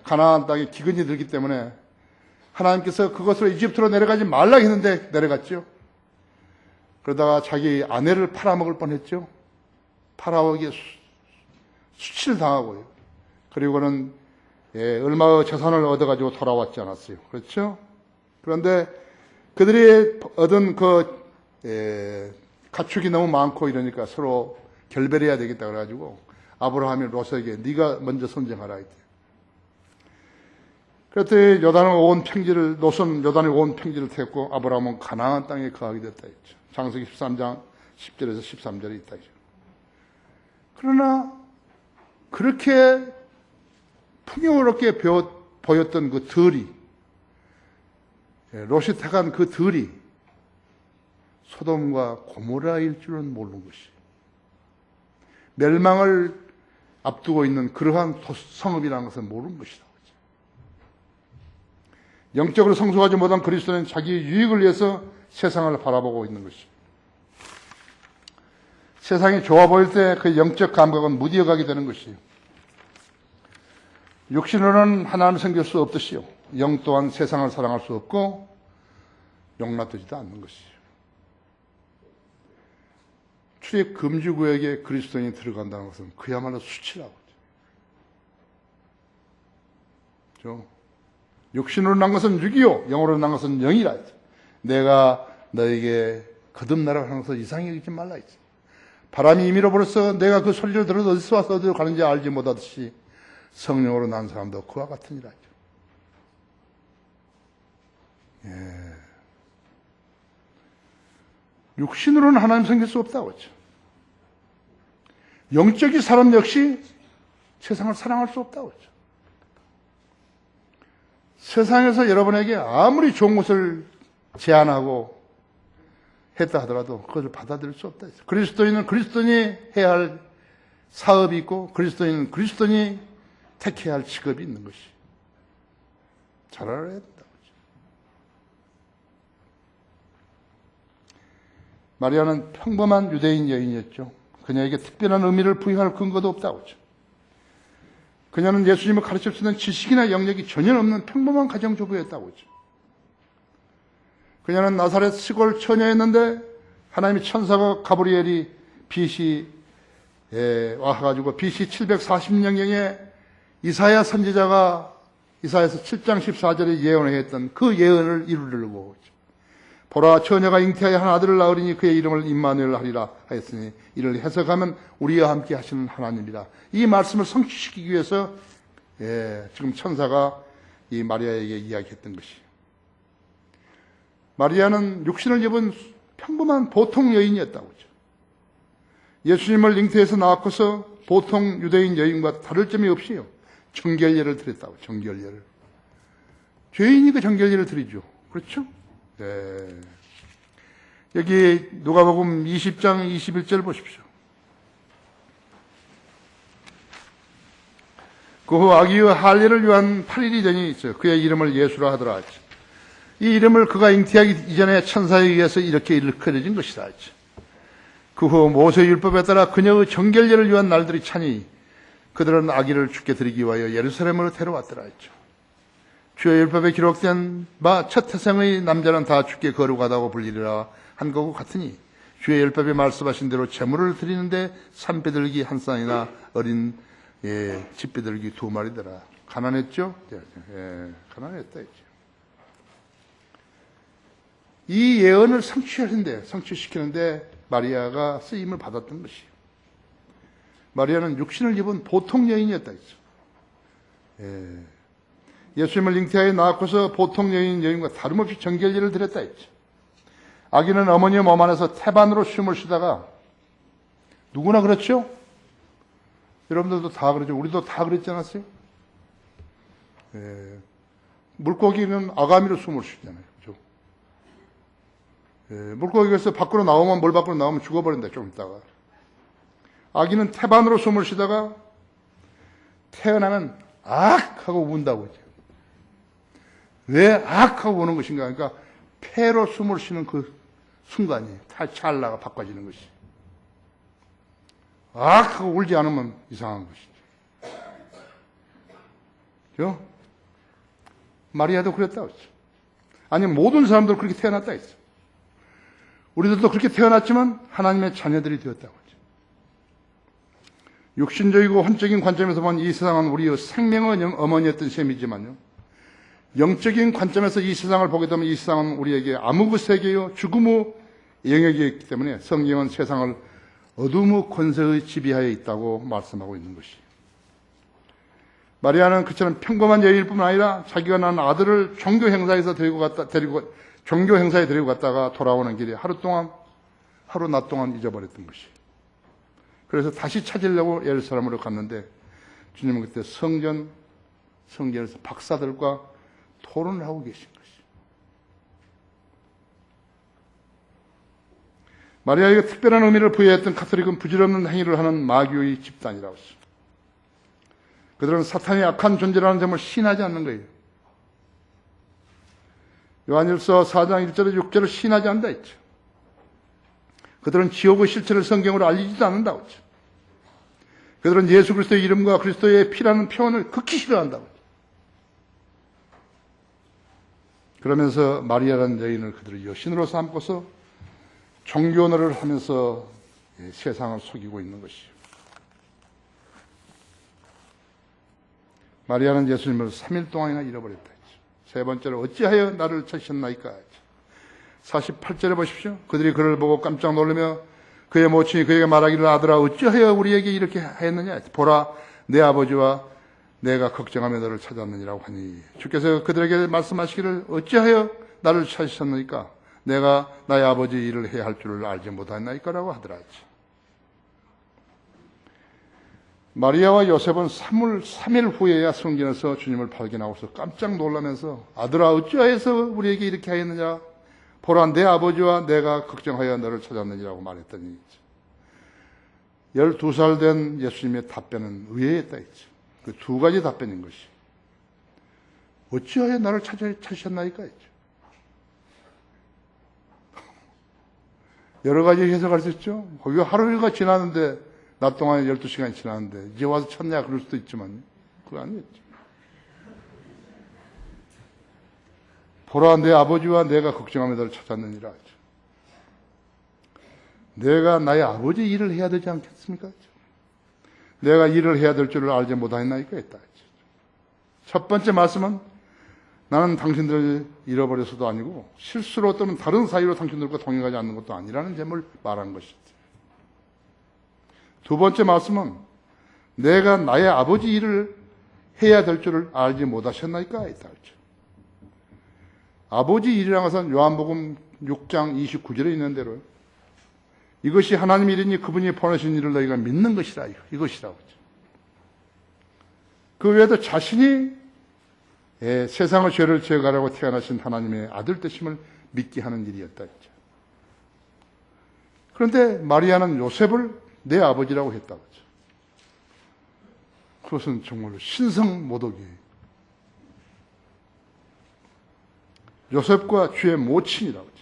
가나안 땅에 기근이 들기 때문에 하나님께서 그것으로 이집트로 내려가지 말라 했는데 내려갔죠. 그러다가 자기 아내를 팔아먹을 뻔했죠. 파라오에게 수치를 당하고요. 그리고는 얼마의 재산을 얻어가지고 돌아왔지 않았어요. 그렇죠? 그런데 그들이 얻은 가축이 너무 많고 이러니까 서로 결별해야 되겠다 그래가지고 아브라함이 롯에게 네가 먼저 선정하라 했대요. 그랬더니 롯은 요단의 온 평지를 태웠고 아브라함은 가나안 땅에 거하게 됐다 했죠. 창세기 13장 10절에서 13절에 있다 했죠. 그러나 그렇게 풍요롭게 보였던 그 들이, 롯이 택한 그 들이 소돔과 고모라일 줄은 모르는 것이, 멸망을 앞두고 있는 그러한 성읍이라는 것은 모르는 것이다. 영적으로 성숙하지 못한 그리스도는 자기 유익을 위해서 세상을 바라보고 있는 것이, 세상이 좋아 보일 때 그 영적 감각은 무디어가게 되는 것이에요. 육신으로는 하나님을 섬길 수 없듯이요, 영 또한 세상을 사랑할 수 없고 용납되지도 않는 것이에요. 출입 금지구역에 그리스도인이 들어간다는 것은 그야말로 수치라고 하죠. 육신으로 난 것은 육이요 영으로 난 것은 영이라 했죠. 내가 너에게 거듭나라 하는 것을 이상히 여기지 말라 했죠. 바람이 임의로 불어서 내가 그 소리를 들어도 어디서 와서 어디로 가는지 알지 못하듯이 성령으로 난 사람도 그와 같으니라 했죠. 육신으로는 하나님 섬길 수 없다고 했죠. 영적인 사람 역시 세상을 사랑할 수 없다고 했죠. 세상에서 여러분에게 아무리 좋은 것을 제안하고 했다 하더라도 그것을 받아들일 수 없다 했어요. 그리스도인은 그리스도인이 해야 할 사업이 있고 그리스도인은 그리스도인이 택해야 할 직업이 있는 것이 잘 알아야 된다고 했죠. 마리아는 평범한 유대인 여인이었죠. 그녀에게 특별한 의미를 부여할 근거도 없다고 했죠. 그녀는 예수님을 가르칠 수 있는 지식이나 영역이 전혀 없는 평범한 가정주부였다고 했죠. 그녀는 나사렛 시골 처녀였는데 하나님의 천사가 가브리엘이 BC 와가지고 BC 740년경에 이사야 선지자가 이사야서 7장 14절에 예언을 했던 그 예언을 이루려고 했죠. 보라 처녀가 잉태하여 한 아들을 낳으리니 그의 이름을 임마누엘 하리라 하였으니 이를 해석하면 우리와 함께 하시는 하나님이라. 이 말씀을 성취시키기 위해서 지금 천사가 이 마리아에게 이야기했던 것이. 마리아는 육신을 입은 평범한 보통 여인이었다고 하죠. 예수님을 잉태해서 낳고서 보통 유대인 여인과 다를 점이 없이요, 정결례를 드렸다고. 정결례를. 죄인이 정결례를 드리죠. 그렇죠? 네. 여기 누가복음 20장 21절 보십시오. 그 후 아기의 할례를 위한 8일이 되니 있어요. 그의 이름을 예수라 하더라 하죠. 이 이름을 그가 잉태하기 이전에 천사에 의해서 이렇게 일컬어진 것이다 하죠. 그 후 모세의 율법에 따라 그녀의 정결례를 위한 날들이 차니 그들은 아기를 죽게 드리기 위하여 예루살렘으로 데려왔더라 했죠. 주의 율법에 기록된 바 첫 태생의 남자는 다 죽게 거룩하다고 불리리라 한 것과 같으니 주의 율법에 말씀하신 대로 제물을 드리는데 산비둘기 한 쌍이나 어린 집비둘기 2마리더라. 가난했죠? 가난했다 했죠. 이 예언을 성취시키는데 마리아가 쓰임을 받았던 것이에요. 마리아는 육신을 입은 보통 여인이었다 했죠. 예수님을 잉태하여 낳고서 보통 여인과 다름없이 정결례를 드렸다 했죠. 아기는 어머니의 몸 안에서 태반으로 숨을 쉬다가, 누구나 그렇죠? 여러분들도 다 그러죠. 우리도 다 그랬지 않았어요? 물고기는 아가미로 숨을 쉬잖아요. 그죠? 물고기에서 밖으로 나오면, 물 밖으로 나오면 죽어버린다, 좀 있다가. 아기는 태반으로 숨을 쉬다가 태어나면 악! 하고 운다고 하죠. 왜 악! 하고 우는 것인가? 그러니까 폐로 숨을 쉬는 그 순간이 찰나가 바꿔지는 것이. 악! 하고 울지 않으면 이상한 것이죠. 그죠? 마리아도 그랬다고 했죠. 아니, 모든 사람들 그렇게 태어났다 했어. 우리들도 그렇게 태어났지만 하나님의 자녀들이 되었다고 했죠. 육신적이고 혼적인 관점에서 보면 이 세상은 우리의 생명의 어머니였던 셈이지만요, 영적인 관점에서 이 세상을 보게 되면 이 세상은 우리에게 암흑의 세계요 죽음의 영역이기 때문에 성경은 세상을 어둠의 권세의 지배하에 있다고 말씀하고 있는 것이에요. 마리아는 그처럼 평범한 여인일 뿐만 아니라 자기가 낳은 아들을 종교 행사에 데리고 갔다가 돌아오는 길에 하루 낮 동안 잊어버렸던 것이에요. 그래서 다시 찾으려고 예루살렘으로 갔는데 주님은 그때 성전에서 박사들과 토론을 하고 계신 것이에요. 마리아에게 특별한 의미를 부여했던 카톨릭은 부질없는 행위를 하는 마귀의 집단이라고 했어요. 그들은 사탄이 악한 존재라는 점을 시인하지 않는 거예요. 요한일서 4장 1절에 6절을 시인하지 않는다 했죠. 그들은 지옥의 실체를 성경으로 알리지도 않는다고 했죠. 그들은 예수 그리스도의 이름과 그리스도의 피라는 표현을 극히 싫어한다고 했죠. 그러면서 마리아라는 여인을 그들의 여신으로 삼고서 종교노를 하면서 세상을 속이고 있는 것이죠. 마리아는 예수님을 3일 동안이나 잃어버렸다 했죠. 세 번째로 어찌하여 나를 찾으셨나이까 했죠. 48절에 보십시오. 그들이 그를 보고 깜짝 놀라며 그의 모친이 그에게 말하기를 아들아 어찌하여 우리에게 이렇게 하였느냐. 보라 내 아버지와 내가 걱정하며 너를 찾았느니라고 하니 주께서 그들에게 말씀하시기를 어찌하여 나를 찾으셨느니까 내가 나의 아버지 일을 해야 할 줄을 알지 못하나이까라고 하더라. 마리아와 요셉은 3일 후에야 성전에서 주님을 발견하고서 깜짝 놀라면서 아들아 어찌하여서 우리에게 이렇게 하였느냐. 보라 내 아버지와 내가 걱정하여 너를 찾았느니라고 말했더니 12살 된 예수님의 답변은 의외였다 했죠. 그 두 가지 답변인 것이 어찌하여 나를 찾으셨나이까 했죠. 여러 가지 해석할 수 있죠. 거기 하루가 지났는데 낮 동안에 12시간이 지났는데 이제 와서 찾냐 그럴 수도 있지만 그거 아니겠죠. 보라 내 아버지와 내가 걱정하며 너를 찾았느니라 하죠. 내가 나의 아버지 일을 해야 되지 않겠습니까? 내가 일을 해야 될 줄을 알지 못하였나이까 했다. 첫 번째 말씀은 나는 당신들을 잃어버려서도 아니고 실수로 또는 다른 사유로 당신들과 동행하지 않는 것도 아니라는 점을 말한 것이죠. 두 번째 말씀은 내가 나의 아버지 일을 해야 될 줄을 알지 못하셨나이까 했다. 아버지 일이라는 것은 요한복음 6장 29절에 있는 대로 이것이 하나님 일이니 그분이 보내신 일을 너희가 믿는 것이라 이것이라고 하죠. 그 외에도 자신이 세상의 죄를 지어가라고 태어나신 하나님의 아들 되심을 믿게 하는 일이었다 했죠. 그런데 마리아는 요셉을 내 아버지라고 했다고 하죠. 그것은 정말로 신성모독이에요. 요셉과 주의 모친이라고 하죠.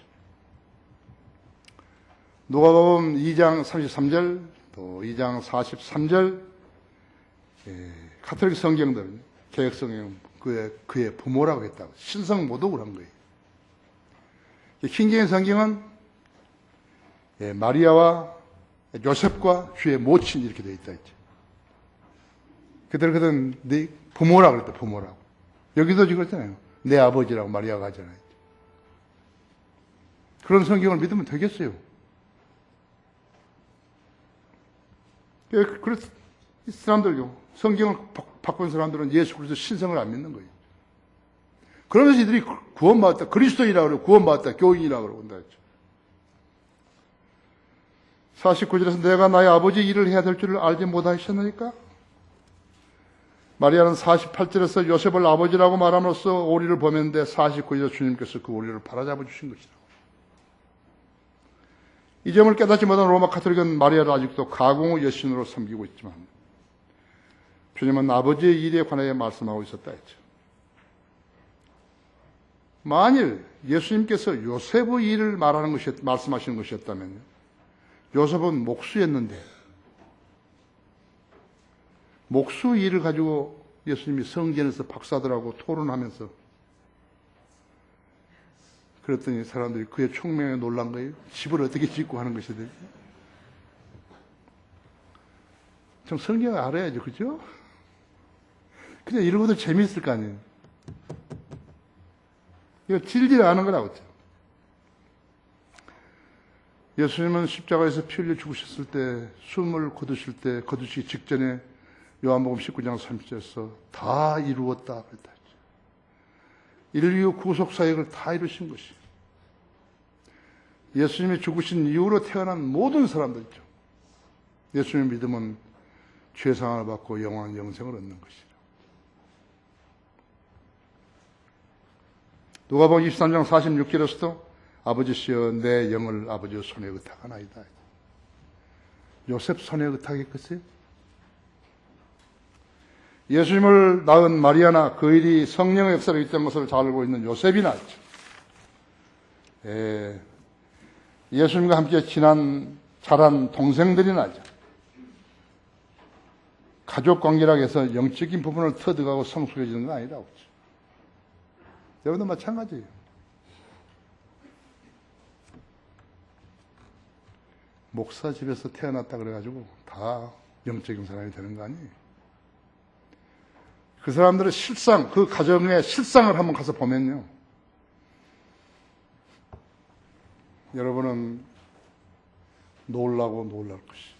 누가복음 2장 33절 또 2장 43절 가톨릭 성경들은 개혁 성경 그의 부모라고 했다고 신성 모독을 한 거예요. 킹제임 성경은 마리아와 요셉과 주의 모친 이렇게 되어 있다 했죠. 그들은 네 부모라고 그랬다, 부모라고. 여기도 지금 그랬잖아요. 내 아버지라고 마리아가 하잖아요. 그런 성경을 믿으면 되겠어요. 그래서 이 사람들요, 성경을 바꾼 사람들은 예수 그리스도 신성을 안 믿는 거예요. 그러면서 이들이 구원받았다, 그리스도인이라고 그러고 구원받았다, 교인이라고 그러고 한다 했죠. 49절에서 내가 나의 아버지 일을 해야 될 줄을 알지 못하셨나니까? 마리아는 48절에서 요셉을 아버지라고 말함으로써 오리를 범했는데 49절에 주님께서 그 오리를 바로잡아 주신 것이다. 이 점을 깨닫지 못한 로마 가톨릭은 마리아를 아직도 가공의 여신으로 섬기고 있지만 주님은 아버지의 일에 관하여 말씀하고 있었다 했죠. 만일 예수님께서 요셉의 일을 말씀하시는 것이었다면요, 요셉은 목수였는데 목수 일을 가지고 예수님이 성전에서 박사들하고 토론하면서 그랬더니 사람들이 그의 총명에 놀란 거예요. 집을 어떻게 짓고 하는 것이 되지? 좀 성경을 알아야죠, 그죠? 그냥 이러고도 재미있을 거 아니에요. 이거 진리를 아는 거라고 했죠. 예수님은 십자가에서 피 흘려 죽으셨을 때, 숨을 거두시기 직전에 요한복음 19장 30절에서 다 이루었다 그랬다. 인류 구속 사역을 다 이루신 것이. 예수님이 죽으신 이후로 태어난 모든 사람들이죠. 예수님 믿으면 죄사함을 받고 영원한 영생을 얻는 것이죠. 누가복음 23장 46절에서도 아버지시여 내 영을 아버지의 손에 의탁하나이다. 요셉 손에 의탁했겠어요? 예수님을 낳은 마리아나 그 일이 성령의 역사를 있던 것을 잘 알고 있는 요셉이나 예수님과 함께 자란 동생들이나 가족 관계라고 해서 영적인 부분을 터득하고 성숙해지는 건 아니라고. 여러분도 마찬가지예요. 목사 집에서 태어났다 그래가지고 다 영적인 사람이 되는 거 아니에요. 그 사람들의 실상, 그 가정의 실상을 한번 가서 보면요, 여러분은 놀라고 놀랄 것이에요.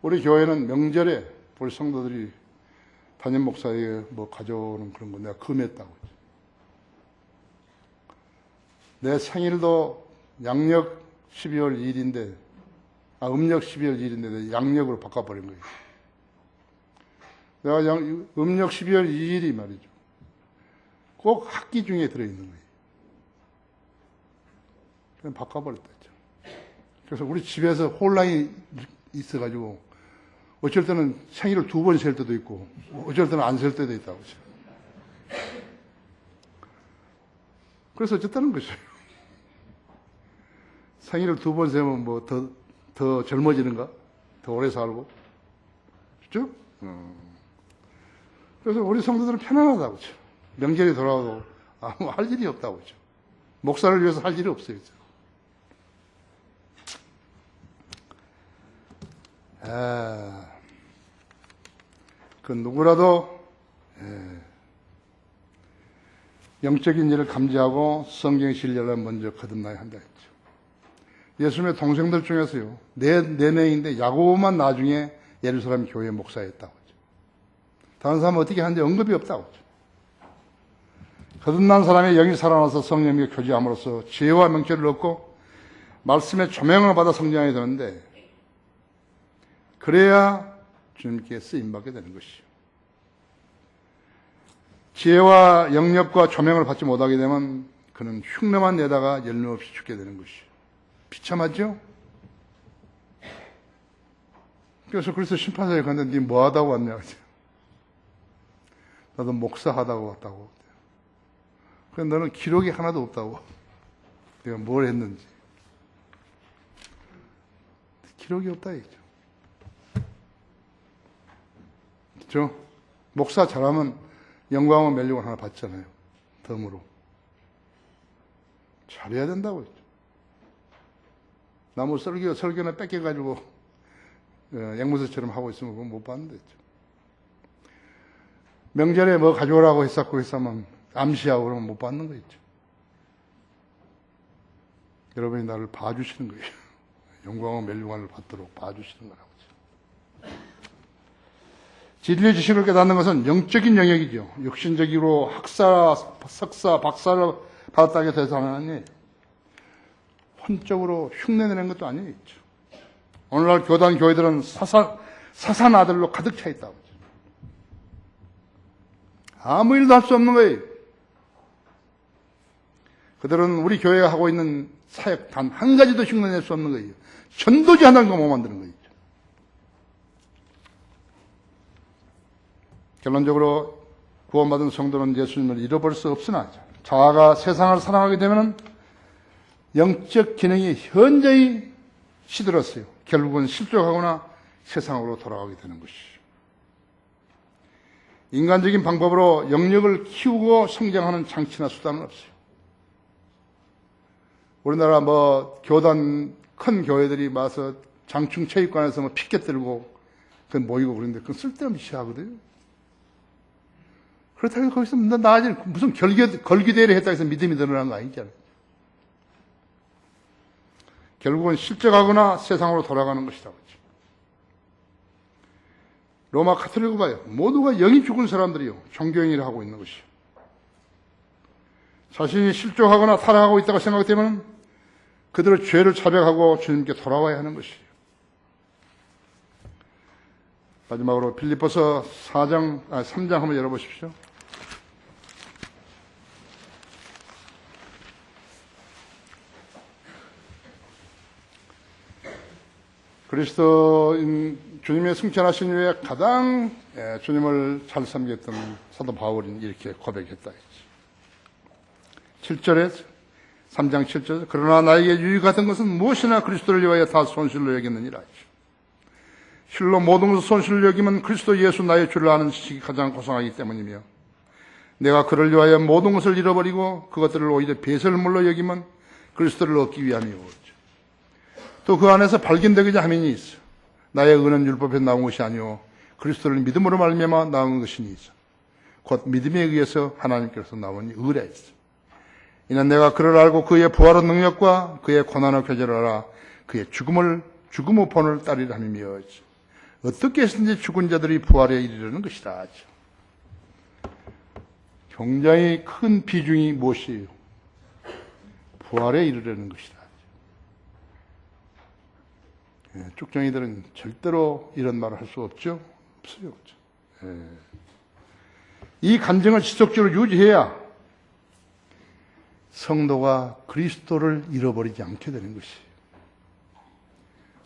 우리 교회는 명절에 우리 성도들이 담임 목사에게 가져오는 그런 거 내가 금했다고 했죠. 내 생일도 양력 12월 2일인데, 음력 12월 2일인데 양력으로 바꿔버린 거예요. 내가 음력 12월 2일이 말이죠, 꼭 학기 중에 들어있는 거예요. 그냥 바꿔버렸다 했죠. 그래서 우리 집에서 혼란이 있어가지고 어쩔 때는 생일을 2번 셀 때도 있고 어쩔 때는 안 셀 때도 있다고 했죠. 그래서 어쨌다는 것이에요. 생일을 2번 세면 더 젊어지는가? 더 오래 살고? 그렇죠? 그래서 우리 성도들은 편안하다고 그죠. 명절이 돌아와도 아무 할 일이 없다고 그죠. 목사를 위해서 할 일이 없어요. 그죠? 그 누구라도 영적인 일을 감지하고 성경 진리를 먼저 거듭나야 한다 했죠. 예수님의 동생들 중에서요, 네 명인데 야고보만 나중에 예루살렘 교회 목사였다고 했죠. 다른 사람은 어떻게 하는지 언급이 없다고 했죠. 거듭난 사람의 영이 살아나서 성령님과 교제함으로써 지혜와 명철을 얻고 말씀의 조명을 받아 성장하게 되는데, 그래야 주님께 쓰임받게 되는 것이죠. 지혜와 영역과 조명을 받지 못하게 되면 그는 흉내만 내다가 열매 없이 죽게 되는 것이죠. 비참하죠? 그래서 심판사에 갔는데 네 뭐 하다고 왔냐? 나도 목사하다고 왔다고. 그런데 너는 기록이 하나도 없다고. 내가 뭘 했는지. 기록이 없다, 이거죠. 그렇죠? 목사 잘하면 영광의 멸류관 하나 받잖아요. 덤으로. 잘해야 된다고 했죠. 나무 설교나 뺏겨가지고 앵무새처럼 하고 있으면 그건 못 받는다 했죠. 명절에 뭐 가져오라고 했으면 암시하고 그러면 못 받는 거 있죠. 여러분이 나를 봐주시는 거예요. 영광의 멸류관을 받도록 봐주시는 거라고. 진리의 지식을 깨닫는 것은 영적인 영역이죠. 육신적으로 학사, 석사, 박사를 받았다고 해서 아니에요. 혼적으로 흉내내는 것도 아니에요. 오늘날 교단 교회들은 사산 아들로 가득 차 있다고. 아무 일도 할 수 없는 거예요. 그들은 우리 교회가 하고 있는 사역 단 한 가지도 흉내낼 수 없는 거예요. 전도지 하나도 못 만드는 거예요. 결론적으로 구원받은 성도는 예수님을 잃어버릴 수 없으나 자아가 세상을 사랑하게 되면 영적 기능이 현저히 시들었어요. 결국은 실족하거나 세상으로 돌아가게 되는 것이죠. 인간적인 방법으로 영역을 키우고 성장하는 장치나 수단은 없어요. 우리나라 교단 큰 교회들이 와서 장충체육관에서 피켓 들고 모이고 그러는데 그건 쓸데없는 시하거든요. 그렇다고 거기서 나아질 무슨 걸기대회를 했다고 해서 믿음이 늘어난 거 아니잖아요. 결국은 실족하거나 세상으로 돌아가는 것이라고 했죠. 로마 카톨릭을 봐요. 모두가 영이 죽은 사람들이요. 종교행위를 하고 있는 것이요. 자신이 실족하거나 타락하고 있다고 생각되면 그들의 죄를 자백하고 주님께 돌아와야 하는 것이요. 마지막으로 빌립보서 3장 한번 열어보십시오. 그리스도인 주님의 승천하신 후에 가장 주님을 잘 섬겼던 사도 바울은 이렇게 고백했다 했지. 7절에 3장 7절 그러나 나에게 유익하던 것은 무엇이나 그리스도를 위하여 다 손실로 여겼느니라 했죠. 실로 모든 것을 손실로 여기면 그리스도 예수 나의 주를 아는 지식이 가장 고상하기 때문이며 내가 그를 위하여 모든 것을 잃어버리고 그것들을 오히려 배설물로 여기면 그리스도를 얻기 위함이오. 또 그 안에서 발견되고자 함이 있어. 나의 의는 율법에 나온 것이 아니오 그리스도를 믿음으로 말미암아 나온 것이니 있어. 곧 믿음에 의해서 하나님께서 나오니 의라 했어. 이는 내가 그를 알고 그의 부활의 능력과 그의 고난의 표제를 알아 그의 죽음의 본을 따르려 함이며 어떻게 해서든지 죽은 자들이 부활에 이르려는 것이다. 굉장히 큰 비중이 무엇이에요? 부활에 이르려는 것이다. 쭉정이들은 절대로 이런 말을 할 수 없죠? 없어요. 이 간증을 지속적으로 유지해야 성도가 그리스도를 잃어버리지 않게 되는 것이에요.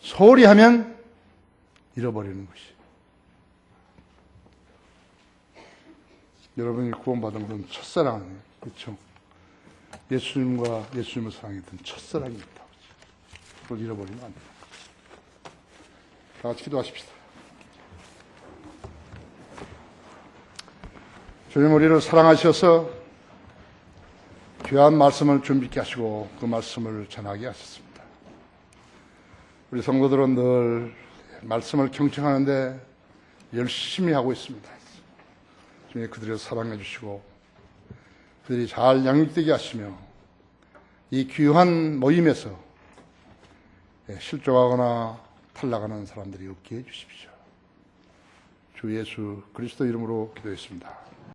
소홀히 하면 잃어버리는 것이에요. 여러분이 구원받은 것은 첫사랑이에요. 그렇죠? 예수님과 예수님을 사랑했던 첫사랑입니다. 그걸 잃어버리면 안 돼요. 다 같이 기도하십시다. 주님 우리를 사랑하셔서 귀한 말씀을 준비케 하시고 그 말씀을 전하게 하셨습니다. 우리 성도들은 늘 말씀을 경청하는데 열심히 하고 있습니다. 주님 그들을 사랑해 주시고 그들이 잘 양육되게 하시며 이 귀한 모임에서 실족하거나 탈락하는 사람들이 없게 해주십시오. 주 예수 그리스도 이름으로 기도했습니다.